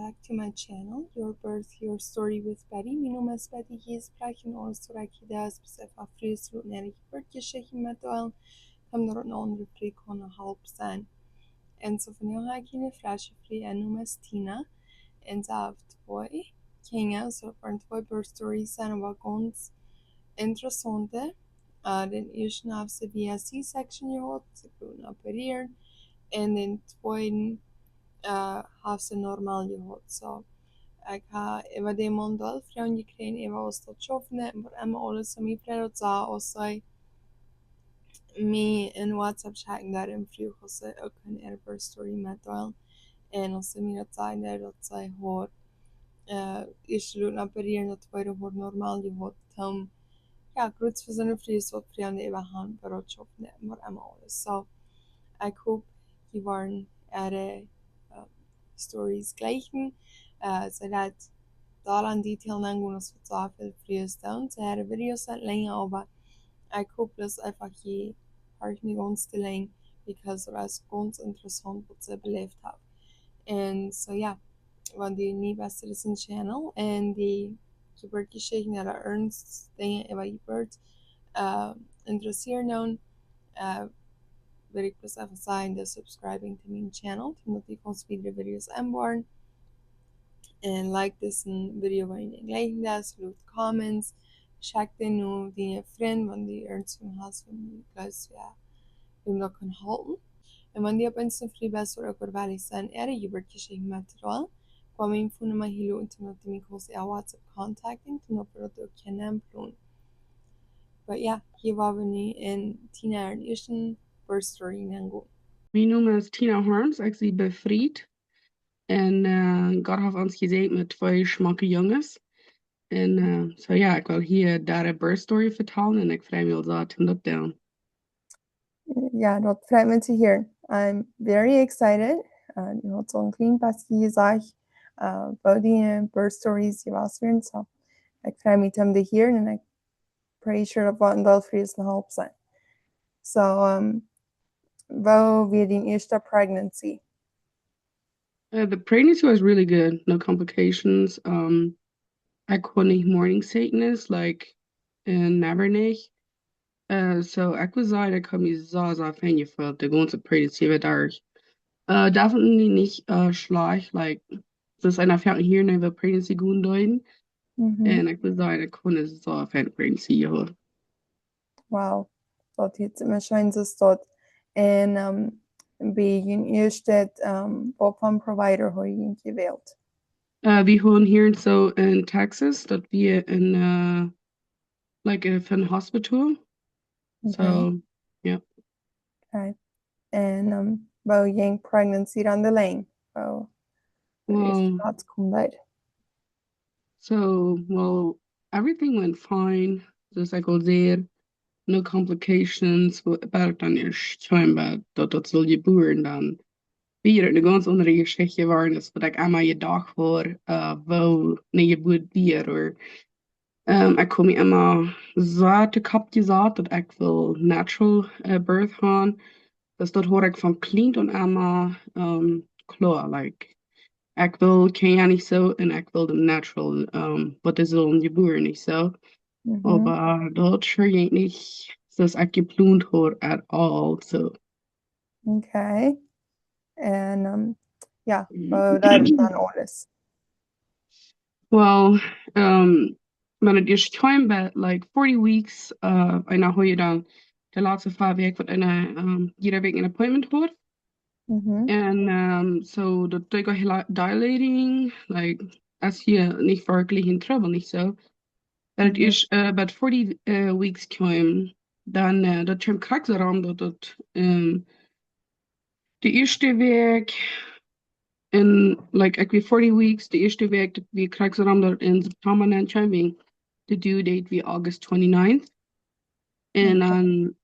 back to my channel, Your Birth, Your Story with Betty. Min naam is Betty. Hier sprechen ons Soraki das besef Afrius Rutneri Burkische Himmatuel, kam er een andere free kon halp zijn. En zo van jou ga ik een flasje free en noem is Tina. En ze heeft twee Kenya, zo van twee birth stories zijn wat ons interessante. Den eerste heeft ze via C-section gehad, ze kunnen opereren. En den tweede have ze normaal gehad. Så jeg var det måndag fra Ukraina, jeg var også tjofne, maar alle som jeg pleier å ta, og så med en WhatsApp-chat der en fru også, og kan birth story med doel. En også mine tid der at jeg har ikke lurt opereren at jeg har normal gehad. Ja, grüß für so eine fru så fra det var han bare tjofne, maar alle. Så jeg håper de waren stories gleichen. Så det daran detail nangunos för så viel freestone. Så här videos att länge aber jag hoppas einfach ge har ni ganz till länge because det är ganz intressant vad jag belevt har. And so yeah, when the new best citizen channel and the Geburtgeschichten der Ernst dingen über Geburt interessieren known wil ik dus even zeggen de subscribing to mijn channel omdat ik ons video videos aanborn. And like this video wanneer je gelijk dat, leave comments, check den nu die vriend, want die earns van has van die guys ja, die dat kan helpen. En wanneer op Insta free best voor ook wel eens zijn je Geburtgeschichten materiaal, kwam ik van mijn hilo internet die ik was WhatsApp contacting, toen op dat ook kennen plan. But yeah, hier waren we nu in Tina en eerste birth story nango. Mijn naam is Tina Harms, ik zie bevriend. En God heeft ons gezegd met twee smakke jongens. En so ja, ik wil hier daar een birth story vertellen en ik vraag me al zo om dat te doen. Ja, dat freut me to hear. I'm very excited. Je had zo'n klein pasje gezegd, about die birth stories je was weer. So ik freut me om te hear en ik pretty sure dat wat een deel voor je help zijn. So, wat weer die eerste pregnancy? The pregnancy was really good, no complications. I couldn't morning sickness, like never nicht. So ik was zei, ik kan me zo fijn gevoeld. De ganze pregnancy war dark. Definitely nicht schlecht, like, das ist einer fährt hier über pregnancy gut deuten. En ik was zei, ik kon zo fijn pregnancy gehoord. Wow, dat heeft me schijn zo stot. En bij je eerste wat van provider hoe je gewählt? We wohnen hier so in Texas, that wir in like for a hospital. Okay. So yeah. Okay. And wel je pregnancy aan de lijn. Well, that's cool. So well, everything went fine. Just like all there, no complications. Bara dan eerst schijnbaar dat zal je boeren dan. Wie er de ganze andere geschichte waren, is wat ik allemaal je dag voor wel nee je boert bier or. Ik kom me immer zo te kap gezet dat ik wil natural birth gaan. Dus dat hoor ik van klinkt en allemaal klaar. Like, ik wil kan ja niet zo en ik wil de natural, wat is dan je boer niet zo. Maar dat sure je niet, zoals ik gepland hoor at all. So. Okay. And yeah, well, that is not alles. Well, when it is time but like 40 weeks, I know hoe je dan de laatste 5 weken wat een iedere week een appointment hoort. And so dat doe ik heel dilating, like als je niet verkelijk in trouble niet zo. En het is about 40 weeks kwam, dan dat je hem krijgt erom dat de eerste week in like ik weer 40 weeks, de eerste week dat we krijgen erom dat in september dan kwam de due date weer August 29th. En dan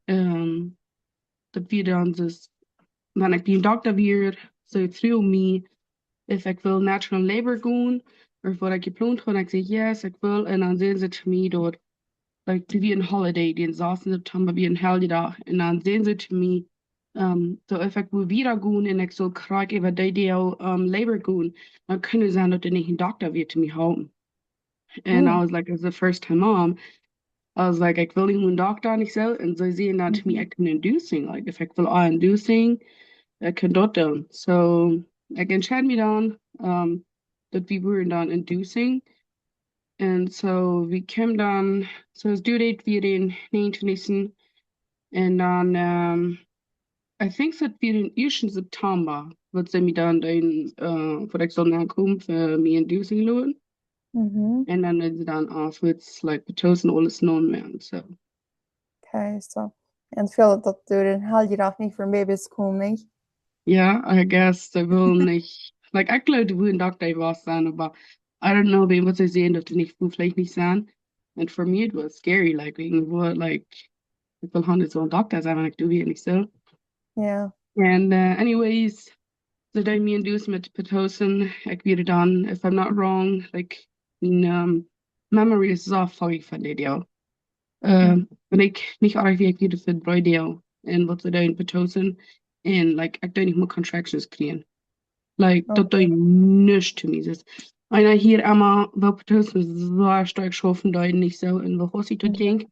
dat we dan dus dan ik die dokter weer so through me if ik wil natural labor gaan of wat ik gepland had, ik zeg yes, ik wil en dan zien ze te me dat like wie een holiday, die in 6 September wie een heldendag en dan zien ze te me So if ik wil weer gaan en ik zal krijgen wat die deel labor gaan, dan kunnen ze dat er niet een dokter weer te me houden. And I Mm. was like, as a first time mom, I was like, ik wil niet een dokter en zo. En ze zien dat me, Mhm. ik kan inducing. Like, if ik wil aan inducing, ik kan dat doen. So, ik entscheid me dan, dat we waren dan inducing. And so we came dan, so his due date weer in 29. En dan, I think dat weer in 1 september, wat ze me dan voor ik zal nakomen, voor me inducing doen. Mhm. En dan is het dan afwärts, like, betozen alles non meer. So. Okay, so. En veel dat door een half jaar niet voor baby's komen, niet? Yeah, I guess they will nicht. Like, ich glaube, die wollen Dr. was sein, aber I don't know, wen was sie sehen, dass die nicht, wo vielleicht nicht sein. And for me, it was scary, like, irgendwo, like, ich will halt so ein Doktor sein, wenn ich du wie nicht so. Ja. And, anyways, so they me induced mit Pitocin, ich werde dann, if I'm not wrong, like, mein, memory is so foggy von der Deal. Mm. Wenn ich nicht arriviere, wieder für 3 Deal, and wat ze daar in Pitocin, and, like, ik doe niet meer contractions kriegen. Like, dat doe Okay. je niks te me. Dus, einer hier einmal, wel Pitocin so stark schaffen, da nicht so, und was ich Mhm. denk,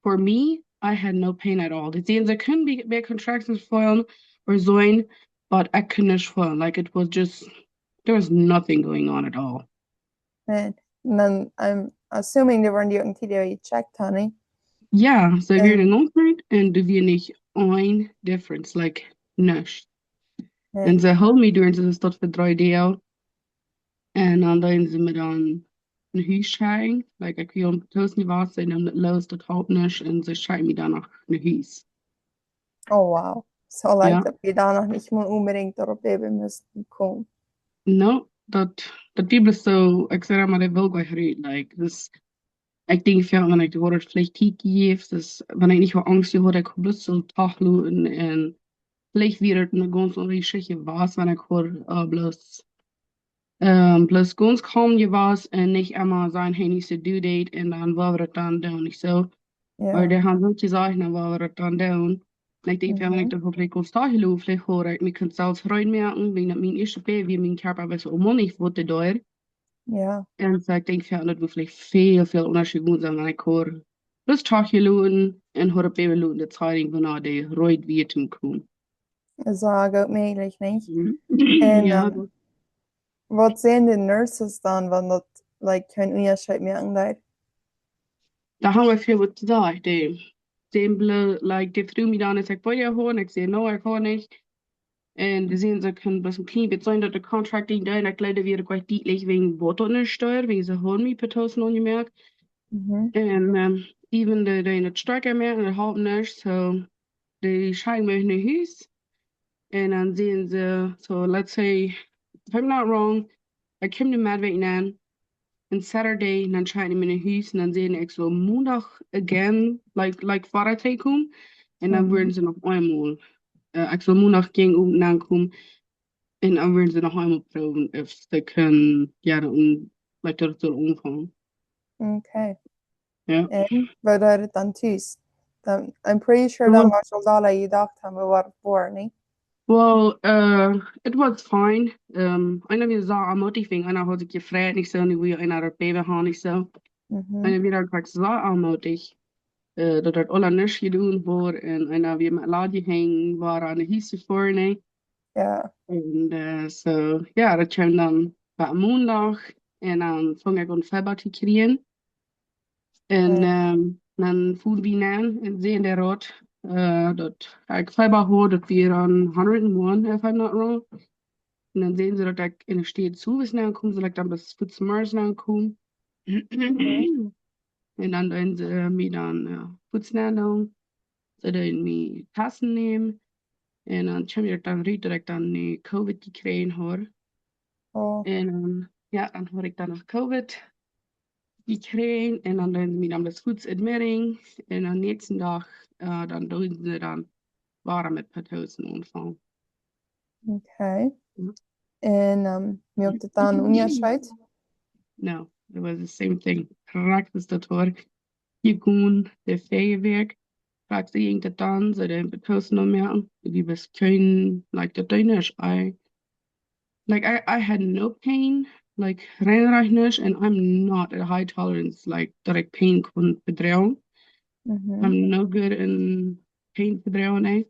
for me, I had no pain at all. Die sehen, sie können be contractions fallen or so, but I couldn't fall. Like, it was just, there was nothing going on at all. And then I'm assuming they weren't doing TDO you checked, honey. Ja, ze weer And een ongeluk en er weer niet een difference, like, niks. En and ze hielden me door en ze stond voor 3 deel. En dan ze me dan een huis scheiden. Like, ik wil op het niet was en dan los dat houdt niks. En ze scheiden me dan nog een huis. oh wow. So like Ja, dat wir da noch nicht mal unbedingt darauf leben müssten kommen. no, dat die bleef zo, ik zei maar, dat wil ik wel like, dus, ik denk veel, wanneer ik de woorden vielleicht geef, dus, wanneer ik niet wel angst had, ik bleef zo tachloen en vielleicht weer het een ganz andere Geschichte was, wanneer ik hoor, bloß plus ganz kaum was und nicht immer sein, hey, nächste Due Date und dann war wir dann down. Nicht so, weil Ja. der haben solche Sachen, dann war wir dann down. Und ich denke, wenn ich Mhm. da vielleicht ganz da hilf, vielleicht höre ich mich ganz selbst reinmerken, wegen mein erster Baby, mein Körper was so nicht wurde da. Ja. Und so, ich denke, das wird vielleicht viel, viel Unterschied sein, wenn ich höre, das Tag hier lohnen und höre Baby lohnen, die Zeit, wenn der reut wird im Kuhn. So gut möglich, nicht? Und Ja, wat zijn de nurses dan? Want dat like kein Unterschied merken dat. da haben wir viel was zu sagen. Dem like, die früh mich dann, ich sag, wollt ihr holen? Ich sehe, no, ich hole nicht. Und die sehen, sie können bloß ein klein bisschen sein, dass der Contracting da, und ich glaube, wieder gleich deutlich wegen Bottensteuer, wegen sie holen mich per 1000 ungemerkt. Mhm. Und, even die nicht stärker mehr, und halten nicht, so, die scheinen mich nicht Haus. Und dann sehen sie, so, let's say, if I'm not wrong, I came to Mad an. And Saturday, dan schijt ik in mijn huis en dan zie ik zo maandag again, like Vaterdag kom. En dan Mhm. worden ze nog eenmaal. Ik zal maandag ging ook aankomen. En dan worden ze nog eenmaal proeven of ze kunnen, ja, dan, like, dat het omgaan. Okay. Ja. And wat are het dan thuis? Dan, I'm pretty sure dan Well, was al dat je dacht aan we waren voor, niet? well, it was fine. Einer wie so am motivieren, einer hat sich gefreut, nicht so, wie einer Baby haben, nicht so. Mhm. Einer wieder gesagt, so am motivieren. Dat het alle niks gedaan voor en weer met laadje heen waar aan de hiesse voor nee. Ja. En so, ja, dat kwam dan bij maandag en dan vang ik een feber te krijgen. En Ja. dan voelde we aan en zien de rood dat ik feber had, dat we aan 101, if I'm not wrong. En dan zien ze dat ik in de stad zu is aankom, zodat ik dan bis 14 Mars aankom. Mhm. En dan doen ze me dan poetsen aan. Ze doen me tassen nemen. En dan kom je dan uit dat ik dan COVID gekregen hoor. Oh. En ja, dan hoor ik dan nog COVID gekregen. En dan doen ze me dan de spoeds admitting. En dan de nächste dag, dan doen ze dan waren met patozen ontvangen. Okay. En merkt het dan een Unterschied? No, it was the same thing. Practice dat hoor. Je kon de feewerk. fragst du irgendwas dann, so dann bekommst du noch mehr. Wie bist kein, like, the Danish, I had no pain, like, reinreichend, and I'm not at a high tolerance, like, direct pain kon bedrijven. Mhm. I'm no good in pain bedrijven, eh.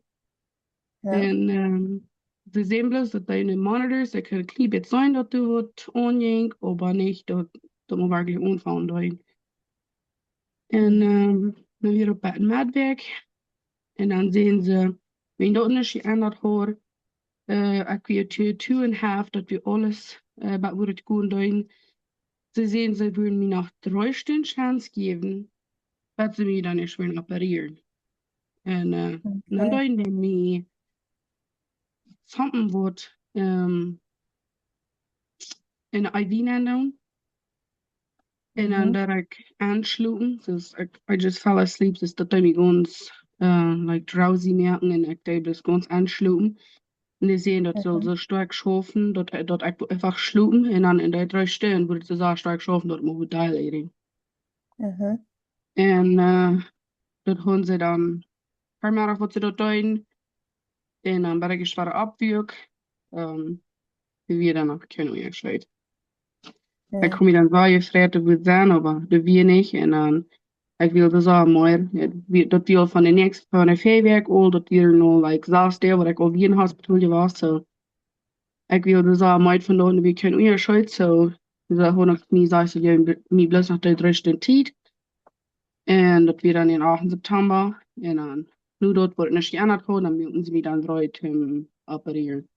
Ja. En ze zien bloß, dat deine monitors, ze kunnen klein beetje zijn dat du wat aanjinkt, maar niet dat man wirklich aanvallen doet. En Mhm. dan weer op het maatwerk. En dan zien ze, wenn dat niet geändert hoor, ik weer two and a half, dat we alles wat we het goed doen. Ze sehen, ze würden mir nach 3 Stunden Chance geben, dass sie mich dann nicht mehr operieren. Und dann Okay. deuten die mir something what in IV nennen. En dan Mhm. dat ik aansloten. Dus I just fell asleep. Dus dat deed me ganz like drowsy merken. En ik deed dus ganz aansloten. En die sehen, dat ze Mhm. zo sterk schaffen, dat ik einfach sloten. En dan in die 3 Stunden wurde ze zo sterk schaffen, dat ik moet dilaten. Mhm. En dat hebben ze dan een paar maanden wat ze dat doen. En dan ben ik zwaar afwürg. Die wir dann noch können, ja, schlecht. Ik Ja. kom je dan wel je vrede goed zijn, maar de wie niet. En dan ik wilde zo maar, dat deel van de next van de feestwerk, al dat hier nog, like, zelfs deel waar ik al wie in hospital was, zo. Ik wilde zo maar vandaag we kunnen onderscheid, zo. Dus dat gewoon nog niet zo, je me bloß nog de rest tijd. En dat weer dan in 8 September. En dan, nu dat wordt niet geändert worden, dan moeten ze me dan eruit opereren.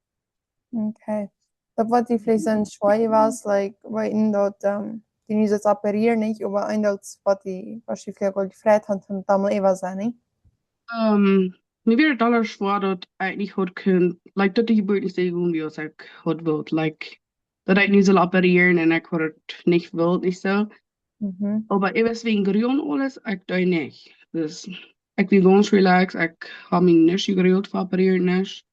Okay. Dat wat die vielleicht ein Schwein was, like, weil in dort, die nicht jetzt operieren nicht, aber ein dort, was die vielleicht auch gefragt hat, und da mal Eva sein, nicht? Mir wäre dollar schwer, dat eigentlich hat können, like, dat die Geburtstagung, wie ich hat wollt, like, dat ich nicht soll operieren und ich hat nicht wollt, nicht so. Mhm. Aber ich weiß wegen Gerühren alles, ich da nicht. Dus, ich bin ganz relaxed, ich habe mich nicht gerührt für operieren, nicht.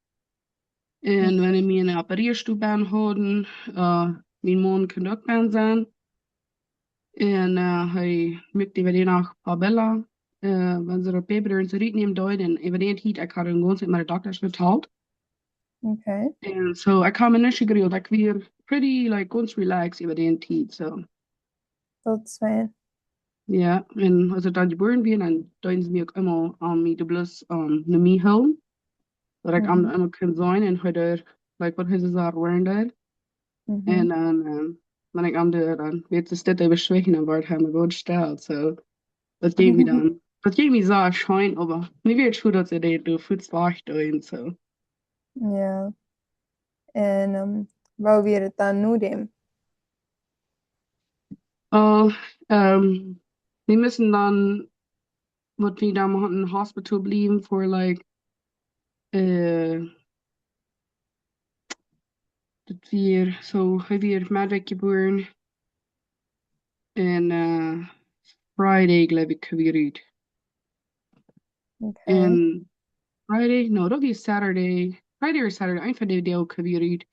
Und wenn ich mir eine Operierstube anhaben, mein Mann kann auch bei sein. Und hij möchte über die nach Pabella, wenn sie das Paper in Zurück nehmen dort, und über den Tid, ich hatte ganz mit meiner Doktor vertaut. Okay. And so I come initially like we're pretty like ganz relaxed über den Tid. So Dat is fijn. ja, en als ik dan geboren ben, dan doen ze me ook immer me de bloß naar mij home. Dat ik Mhm. immer kan zijn en heute like wat ze daar wearing daar. En Mhm. dan wenn ik de dan weet ze dit even schwächen en wordt hem goed stelt. So dat geeft me dan. Dat geeft me zo schijn, aber mir wird schon, dass sie die voets wacht doen. So. Ja. En wou weer het dan nu dem? Oh, wir müssen dann wat we dan in een hospital blijven voor like dat weer zo hij weer maandag geboren en Friday geloof ik weer uit Okay. en Friday no dat is Saturday Friday or Saturday een van de deel weer uit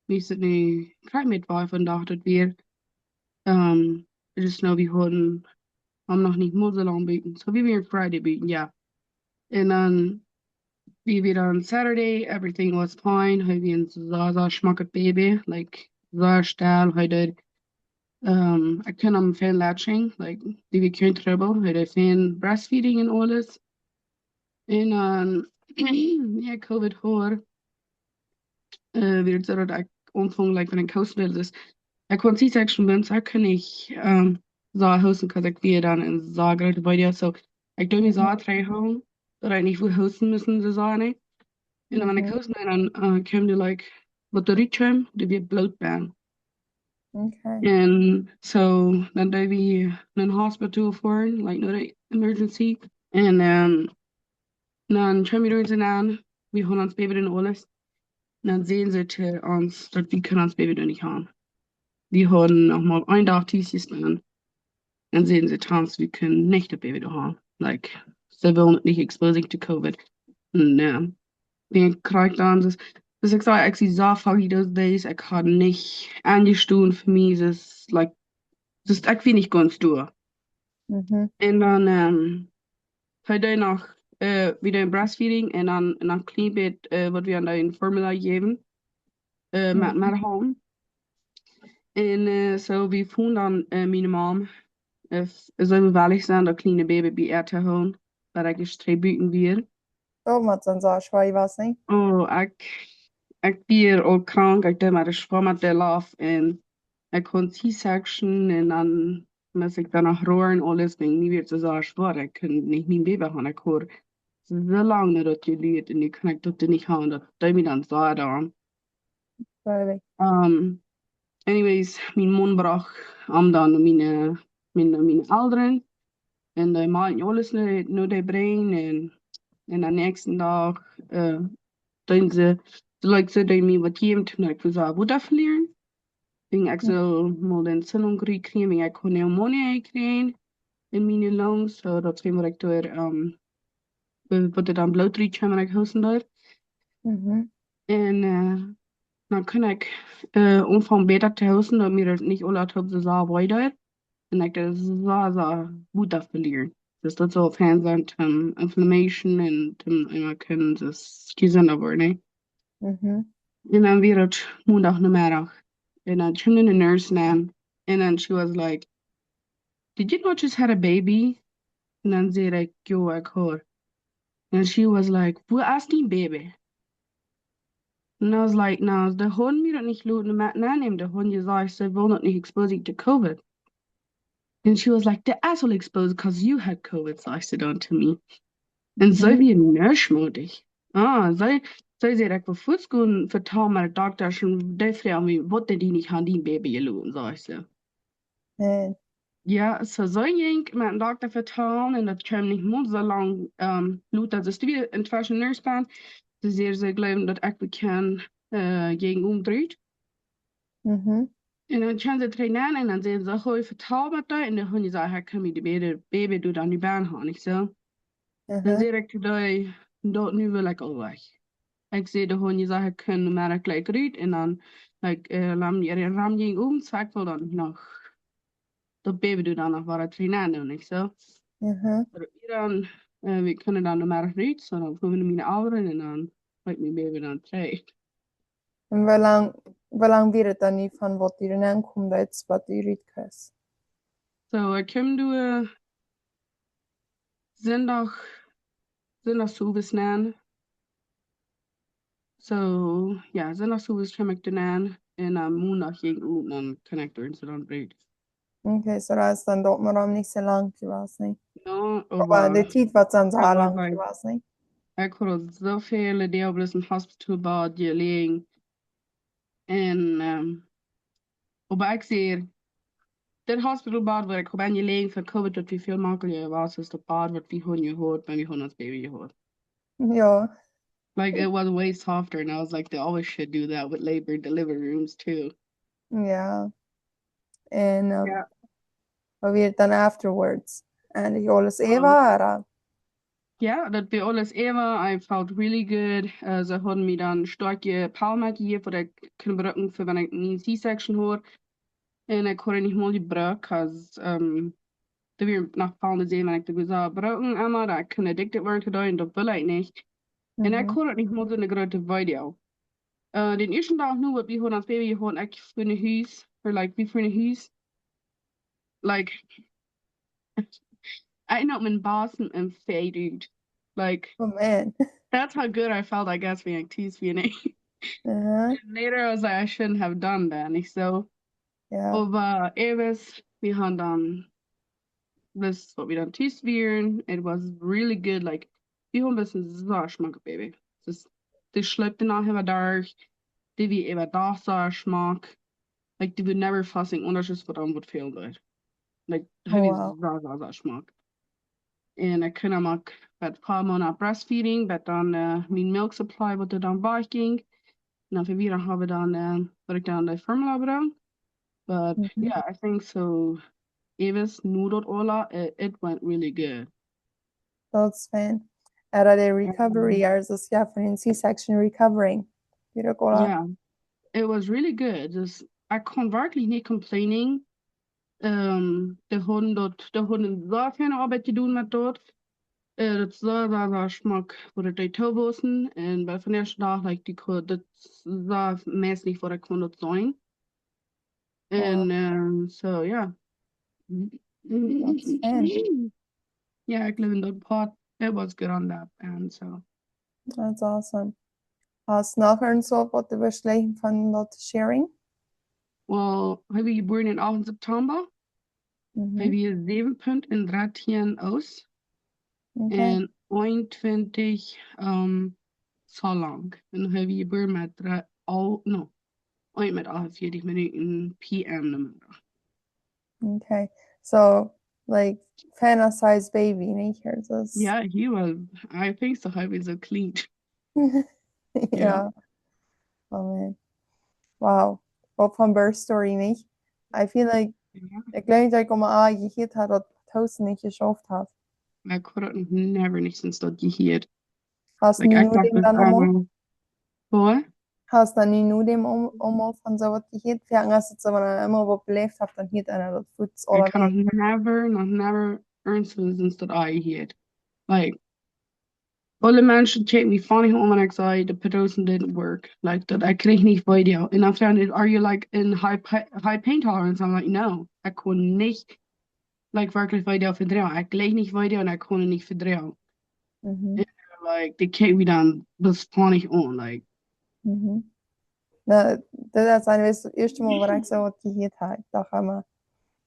we zitten nu krijg met waar vandaag dat weer dus nou we horen om nog niet meer zo lang beten so we weer Friday beten ja en dan we weer on Saturday everything was fine hij weer een zaza schmacked baby like zaar stijl hij deed I kan am fan latching, like die we kunnen treble, hij deed fan breastfeeding en alles. En ja, COVID hoor, weer zo dat ik ontvang, like, wenn ik hosten wil, dus ik kon C-section ben, so kan ik zo hosten, because ik weer dan in zo grote bij so ik doe me Mhm. zo treffen, dat ik niet veel hosten müssen, ze zo, ne? En dan wenn ik Mhm. hosten, dan kwam die, like, wat de ritje, die weer bloot ben. Okay. And so then they be in a hospital for like no emergency. And dann schauen wir uns an, wir holen uns Baby in alles. Und dann sehen sie zu uns, dass wir können uns Baby nicht haben. Wir haben noch mal ein Tag dieses dann sehen sie zu uns, wir können nicht das Baby haben. Like, sie wollen nicht exposing to COVID. Und wir kriegen dann das ich sage, ich sehe so foggy those days, ich kann nicht angestoßen für mich, das ist like, das ist irgendwie nicht ganz durch. Mhm. En dan Hij deed nog wieder een breastfeeding en dan klein beetje wat we aan de formula geven met Mhm. home. En zo we vonden dan mijn mom zo bevallig zijn dat kleine baby bij haar te houden, waar ik gestreebuiten weer. Oh, mat an sa schwai was ne? Oh, ik ben al krank, ik deed maar de schwaar met de laf en ik kon C-section en dan moest ik dan nog roeren alles, ben niet weer zo zwaar, ik kon niet mijn baby gaan, ik hoor zo lang nadat je leert en nu kan ik dat niet gaan, dat deed me dan zo aan. Weil Anyways, mijn man bracht om dan mijn ouderen en die maakten alles naar de brein en de nächsten dag toen ze like ze deed me wat geven toen ik was Buddha verliezen. Toen ik zo mal de Entzündung gekriegt, ik kon pneumonie krijgen in mijn lungs, so dat zijn wat ik door wat er dan bloedrietje maar ik hoesten door. mhm. En dan kon ik omvang beter te hoesten, dat mir het niet alle op de zaal weiter. En ik de zo Buddha verlieren. Dus dat zo fans zijn ten inflammation en ten immer kunnen dus gezonder worden. Mhm. And then we wrote maandag. And I tuned in the nurse nan. And then she was like, "Did you not just had a baby?" And then said like, "Yo, I could." And she was like, "Wo ist die Baby?" And I was like, "No, the Hund mir doch nicht luten nehmen. The Hund gesagt, sie will not nicht exposed to COVID." And she was like, "The asshole exposed because you had COVID," so I said on to me. And so Mhm. wie nurse-modig. Så säger jag på förskolan förtal med doktor som det frågar mig, vad är det ni kan din baby lån, så jag så. En. Ja, så så gick med en doktor vertalen en dat kwam niet moet zo lang bloed dat is weer een fashion nurse baan. Dus ze geloven dat ik bekend gegen omdraait. Mhm. En dan gaan ze trainen en dan zeggen ze, gooi vertaal met dat. En dan gaan je zeggen, kan je de baby doet aan die baan gaan, niet zo. Dan Mhm. zeg ik, dat nu wil ik al weg. Ik zei de hond, je zeggen, kunnen maar gelijk eruit. En dan, laat je ram ging om, zeg ik wel dan nog. Dat baby doet dan nog wat trainen doen, niet zo. Mhm. Maar dan, we kunnen dan de middag eruit, zo dan komen we mijn ouderen en dan lijkt mijn baby dan twee. En wie lang wird het dan niet van wat die er aankomt uit wat die riet kus? Zo, ik kom door zondag, zondag s'avonds aan. Zo, ja, zondag s'avonds kom ik dan aan. En maandag ging ik uit en dan kan ik door en zo dan eruit. Okay, så det är dann dort noch nicht so lang gewesen. Ja, Aber der aber Tid war dann so ik was lang like, gewesen. ik had zoveel diabetes in hospitalbad gelegen. En, aber ik zie det hospitalbad waar ik op ben gelegen van COVID dat we veel makkelijker was als het bad wat we gewoon gehoord bij we gewoon als baby gehoord. Ja, Like it was way softer and I was like they always should do that with labor delivery rooms too. ja. En Ja. vad wird dann afterwards? En ik alles Um, Eva era. yeah, that be alles Eva. I felt really good. Ze hadden me dan starke palma gegeven voor ik kan gebruiken voor wanneer ik een C-section hoor. En ik hoor niet meer gebruiken, cause er weer nach palmen sehen, wenn ich das gesagt brauchen einmal, da kann addicted werden zu und das will ich nicht. Und ich Mhm. hoor nicht mehr so eine große Video. Den ersten Tag nu, wat we gewoon als baby gewoon ik voor een huis, or like we voor een huis. Like, I know mijn boss and fade dude. Like, Oh man. that's how good I felt, I guess, being TSVNA. Uh-huh. And later I was like, I shouldn't have done that. Nicht so. Ja. Aber Eves, wir haben dann das, what we done TSVN. It was really good. Like, wir haben ein bisschen so Geschmack, baby. Das schleppt nachher durch. Die wie eben da so Geschmack. Like, die would never fussing onderzoek wat dan wordt veel door. Like, Oh, hij is wow. zo smaak. En ik kan hem ook met een paar maanden breastfeeding, met dan mijn milk supply wat er dan bij ging. En dan weer hebben we dan, wat ik dan de formula bedankt. But Mhm. yeah, I think so. Eves noodled Ola, it went really good. That's fine. Era det recovery, Um, alltså ska för en C-section recovering. Blir det kolla? yeah, it was really good. Just I kon wirklich niet complaining. De hond so viel Arbeit gedaan met dort. Dat za smak voor de tobossen en bij van eerste dag like die ko dat za mes niet voor ik kon dat zijn Wow, en so ja that's fun. yeah ik live in that pot it was good on that and so That's awesome. Hast nachher und so, was du wirst gleich von dort sharing? well heb je geboren in 8 September heb Mhm. je 7,13 aus Okay. en 21 zo lang en dan heb je geboren met al no ooit met 48 minuten PM nummer. Okay. So, like, Fana sized baby, nicht? Here's this. Yeah, he was. I think so. He was a clean. Yeah. Yeah. Oh man. Wow. Wat van birth story, nicht? I feel like, Yeah. ik denk dat ik om je hit had dat toast niet geschafft had. I couldn't never since that you heard. Hast Like nie I nu thought dem that dann einmal? boy. Hast dan nie nu dem einmal von so was gehit? Für angst, dass man immer was belebt hat, dann hit einer das Fuß I oder kind weg. of never earned since that I heard. Like all the man should take me funny home and I the pedosin didn't work. Like that I couldn't niet video. And I found it, are you like in high pain tolerance? I'm like, no, I kon nicht like werkelijk video verdrijven. Ik leek niet video en ik kon het niet verdrijven. Mhm. And like they kept me down this funny on like Mhm. Na, das ist ein das erste Mal, wo ich so was gehört habe. Ich dachte immer,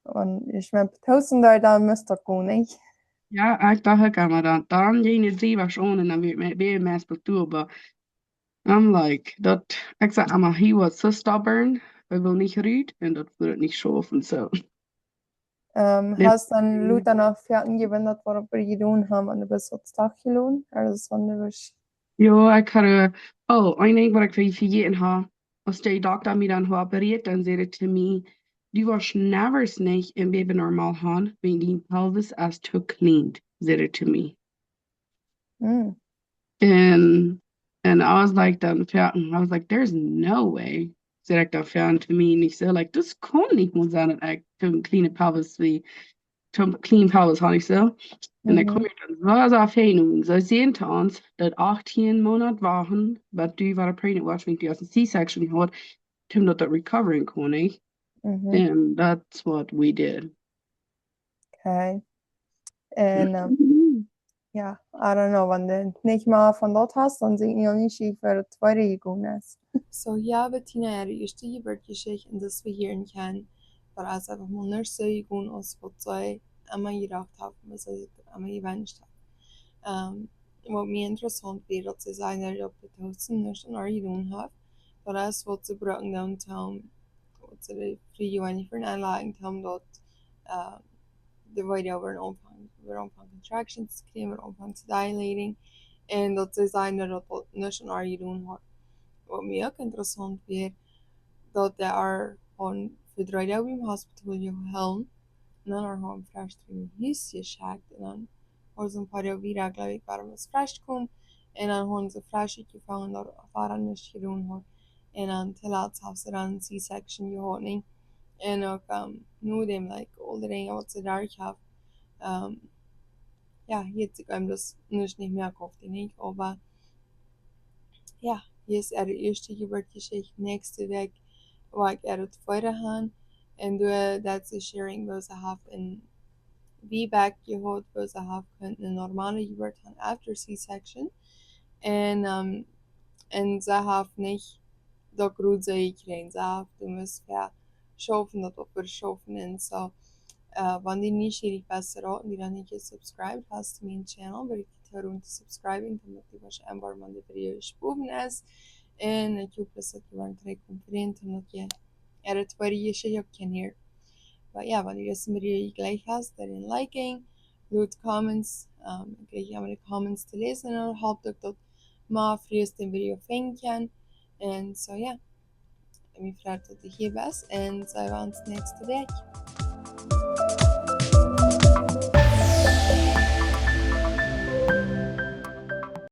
und ich meine, tausend da müsste gehen, nicht? ja, ik dacht ik aan maar dan je niet zie was on en dan weer mes bedoel, but I'm like dat ik zei maar he was so stubborn, hij wil niet ruud en dat wil het niet schaffen so. Hast dann Leute noch Pferden gewendet, was wir getan haben, und du bist jetzt Tag gelohnt? Also, so eine was. Ja, ik had een ding wat ik wil vergeten ha. Als de dokter mij dan opereert, dan zei het to me, du was nervös nicht im Baby normal han, wenn die pelvis as to cleaned, said it to me. Mm, And I was like dann I was like, there's no way. Sagt er fern to me and he said like this kann nicht mal sein, like to clean a pelvis wie to clean pelvis han ich so. Und dann mhm, kom ich dann so auf hin so sehen uns, dat 18 Monat waren, but du war pregnant was wenn du aus C-section hat, Tim that recovering kann ich. mhm, And that's what we did. okay. Und ja, I don't know, wenn du nicht mal von dort hast, dann sind die nicht schief für das zweite gegangen ist. So, ja, Bettina är det just det Geschichte in das wir hier kan bara einfach mal när så gegangen och vad så amma gedacht habe, was ich amma gewünscht habe. Vad mer intressant blir att designer upp på tusen när som är gegangen har. Bara så vad så bra downtown och så det fri ju en för en anläggning tom dort det var det över omfang contractions kring över omfang dilating and dat designer dat när som är gegangen har. Wat mij ook interessant weer, dat er gewoon verdwijnen in hospital je helm. En dan er gewoon fresh in huisje schakt. En dan wordt ze een paar jaar weer geloof ik waarom het fresh komt. En dan gewoon ze fresh ik gevangen door ervaren is gedaan hoor. En dan te laat have ze dan C-section je hoort niet. En ook nu dem like al de dingen wat ze daar hebben. Ja, hier te komen dus niet meer kocht niet. Maar ja, hier is er de eerste gebeurtgeschichte. Nächste week waar ik er het tweede gaan. En door dat ze sharing wil ze have een feedback gehad, wil ze have een normale geboorte gaan after C-section. En ze have niet dat groeit ze gekregen. Ze have de moest schaffen dat op schaffen. En zo, wanneer die nieuwsgierig best raten, die dan niet gesubscribed hast to mijn channel, wil ik het doen te subscribing, omdat die was een paar man de video gesproken is. En ik hoop dat je waren terug conferent, omdat je er het waar je zich op kan hier. Maar ja, wanneer je deze video gleich hast, dan een liking, doet comments, gleich ja de comments te lezen en dan hoop ik dat maar frühest den video vinden kan. En zo ja, ik ben blij dat je hier bent en zijn we ons nächste week.